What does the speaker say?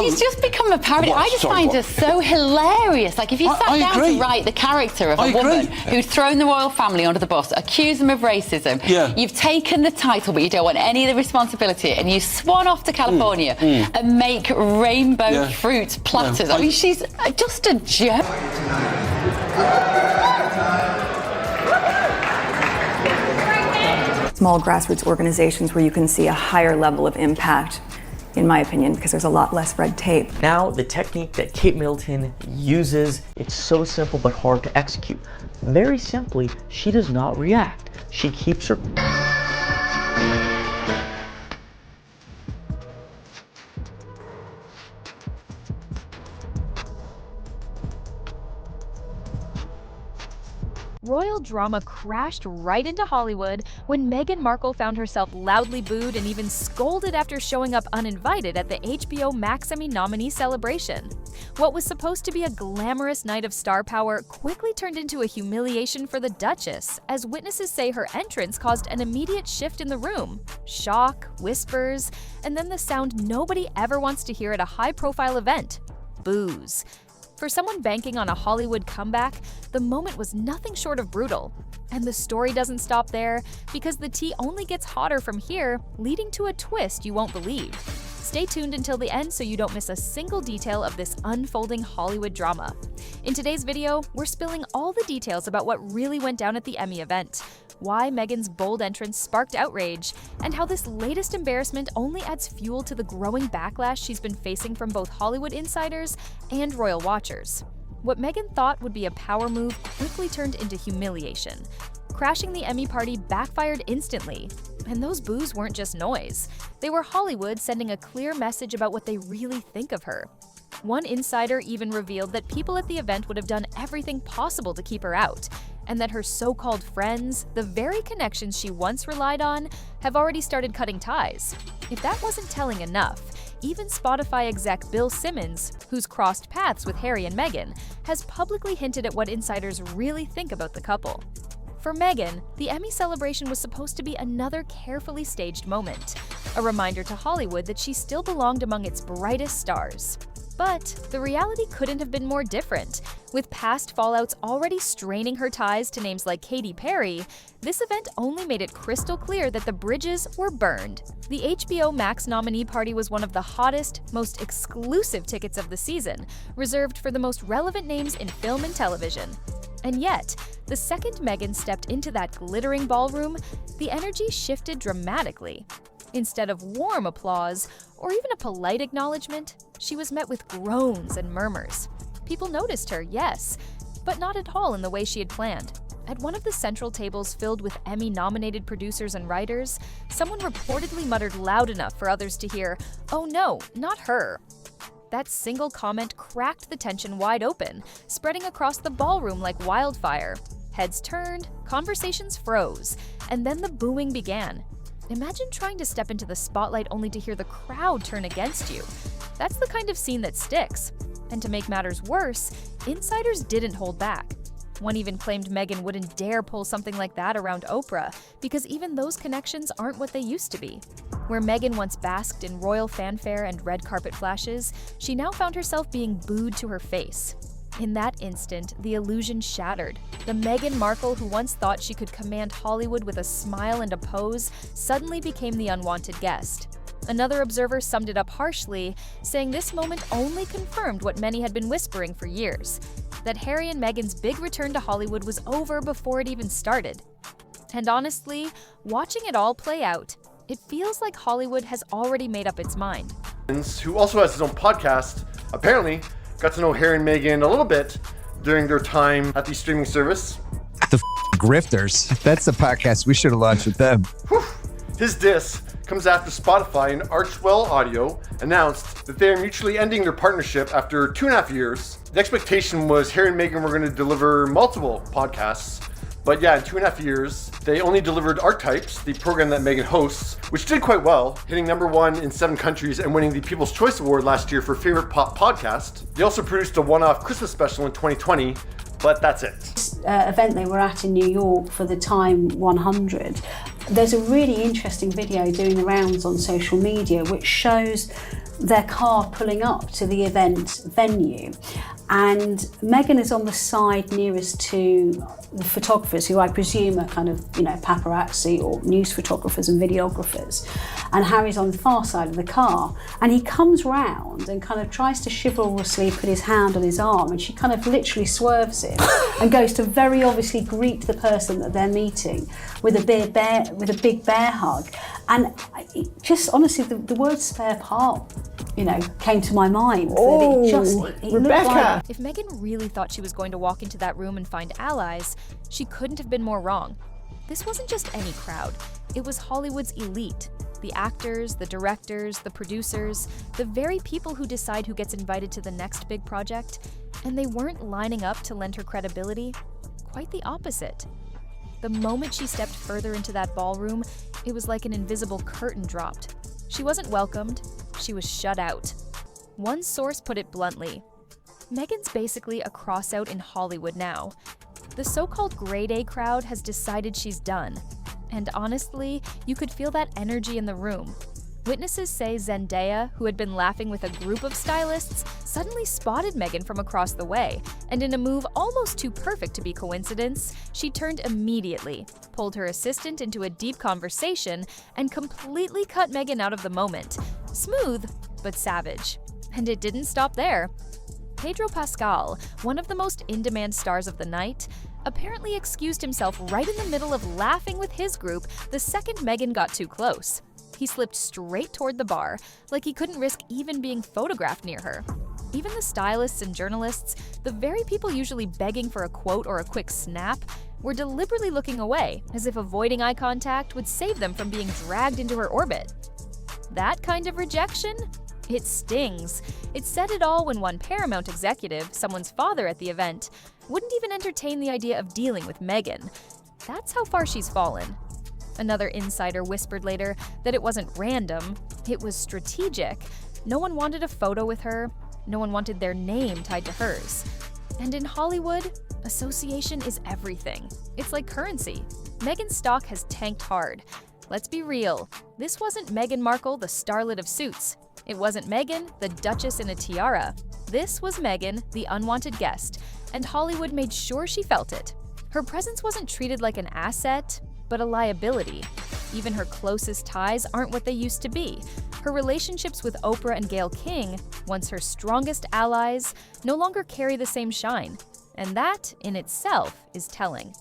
She's just become a parody. I just find her so hilarious. Like, if you sat down to write the character of a woman who's thrown the royal family under the bus, accused them of racism, you've taken the title but you don't want any of the responsibility, and you swan off to California and make rainbow fruit platters. I mean, she's just a joke. Small grassroots organizations where you can see a higher level of impact, in my opinion, because there's a lot less red tape. Now, the technique that Kate Middleton uses, it's so simple but hard to execute. Very simply, she does not react. She keeps her... Royal drama crashed right into Hollywood when Meghan Markle found herself loudly booed and even scolded after showing up uninvited at the HBO Max Emmy nominee celebration. What was supposed to be a glamorous night of star power quickly turned into a humiliation for the Duchess, as witnesses say her entrance caused an immediate shift in the room. Shock, whispers, and then the sound nobody ever wants to hear at a high-profile event: boos. For someone banking on a Hollywood comeback, the moment was nothing short of brutal. And the story doesn't stop there, because the tea only gets hotter from here, leading to a twist you won't believe. Stay tuned until the end so you don't miss a single detail of this unfolding Hollywood drama. In today's video, we're spilling all the details about what really went down at the Emmy event, why Meghan's bold entrance sparked outrage, and how this latest embarrassment only adds fuel to the growing backlash she's been facing from both Hollywood insiders and royal watchers. What Meghan thought would be a power move quickly turned into humiliation. Crashing the Emmy party backfired instantly. And those boos weren't just noise. They were Hollywood sending a clear message about what they really think of her. One insider even revealed that people at the event would have done everything possible to keep her out, and that her so-called friends, the very connections she once relied on, have already started cutting ties. If that wasn't telling enough, even Spotify exec Bill Simmons, who's crossed paths with Harry and Meghan, has publicly hinted at what insiders really think about the couple. For Meghan, the Emmy celebration was supposed to be another carefully staged moment, a reminder to Hollywood that she still belonged among its brightest stars. But the reality couldn't have been more different. With past fallouts already straining her ties to names like Katy Perry, this event only made it crystal clear that the bridges were burned. The HBO Max nominee party was one of the hottest, most exclusive tickets of the season, reserved for the most relevant names in film and television. And yet, the second Meghan stepped into that glittering ballroom, the energy shifted dramatically. Instead of warm applause, or even a polite acknowledgement, she was met with groans and murmurs. People noticed her, yes, but not at all in the way she had planned. At one of the central tables filled with Emmy-nominated producers and writers, someone reportedly muttered loud enough for others to hear, "Oh no, not her." That single comment cracked the tension wide open, spreading across the ballroom like wildfire. Heads turned, conversations froze, and then the booing began. Imagine trying to step into the spotlight only to hear the crowd turn against you. That's the kind of scene that sticks. And to make matters worse, insiders didn't hold back. One even claimed Meghan wouldn't dare pull something like that around Oprah, because even those connections aren't what they used to be. Where Meghan once basked in royal fanfare and red carpet flashes, she now found herself being booed to her face. In that instant, the illusion shattered. The Meghan Markle who once thought she could command Hollywood with a smile and a pose suddenly became the unwanted guest. Another observer summed it up harshly, saying this moment only confirmed what many had been whispering for years, that Harry and Meghan's big return to Hollywood was over before it even started. And honestly, watching it all play out, it feels like Hollywood has already made up its mind. Who also has his own podcast, apparently got to know Harry and Meghan a little bit during their time at the streaming service. The grifters. That's the podcast we should have launched with them. Whew. His diss comes after Spotify and Archwell Audio announced that they are mutually ending their partnership after 2.5 years. The expectation was Harry and Meghan were going to deliver multiple podcasts, but yeah, in 2.5 years, they only delivered Archetypes, the program that Meghan hosts, which did quite well, hitting #1 in 7 countries and winning the People's Choice Award last year for Favorite Pop Podcast. They also produced a one-off Christmas special in 2020, but that's it. Event they were at in New York for the Time 100. There's a really interesting video doing the rounds on social media which shows their car pulling up to the event venue, and Meghan is on the side nearest to the photographers, who I presume are kind of, paparazzi or news photographers and videographers, and Harry's on the far side of the car, and he comes round and kind of tries to chivalrously put his hand on his arm, and she kind of literally swerves him and goes to very obviously greet the person that they're meeting with a big bear hug. And just honestly, the word spare part, came to my mind. Oh, it Rebecca! Like... If Meghan really thought she was going to walk into that room and find allies, she couldn't have been more wrong. This wasn't just any crowd. It was Hollywood's elite. The actors, the directors, the producers, the very people who decide who gets invited to the next big project. And they weren't lining up to lend her credibility. Quite the opposite. The moment she stepped further into that ballroom, it was like an invisible curtain dropped. She wasn't welcomed, she was shut out. One source put it bluntly: Meghan's basically a crossout in Hollywood now. The so-called grade A crowd has decided she's done. And honestly, you could feel that energy in the room. Witnesses say Zendaya, who had been laughing with a group of stylists, suddenly spotted Meghan from across the way, and in a move almost too perfect to be coincidence, she turned immediately, pulled her assistant into a deep conversation, and completely cut Meghan out of the moment. Smooth, but savage. And it didn't stop there. Pedro Pascal, one of the most in-demand stars of the night, apparently excused himself right in the middle of laughing with his group the second Meghan got too close. He slipped straight toward the bar, like he couldn't risk even being photographed near her. Even the stylists and journalists, the very people usually begging for a quote or a quick snap, were deliberately looking away, as if avoiding eye contact would save them from being dragged into her orbit. That kind of rejection? It stings. It said it all when one Paramount executive, someone's father at the event, wouldn't even entertain the idea of dealing with Meghan. That's how far she's fallen. Another insider whispered later that it wasn't random, it was strategic. No one wanted a photo with her, no one wanted their name tied to hers. And in Hollywood, association is everything. It's like currency. Meghan's stock has tanked hard. Let's be real, this wasn't Meghan Markle, the starlet of Suits. It wasn't Meghan, the Duchess in a tiara. This was Meghan, the unwanted guest, and Hollywood made sure she felt it. Her presence wasn't treated like an asset, but a liability. Even her closest ties aren't what they used to be. Her relationships with Oprah and Gayle King, once her strongest allies, no longer carry the same shine. And that, in itself, is telling.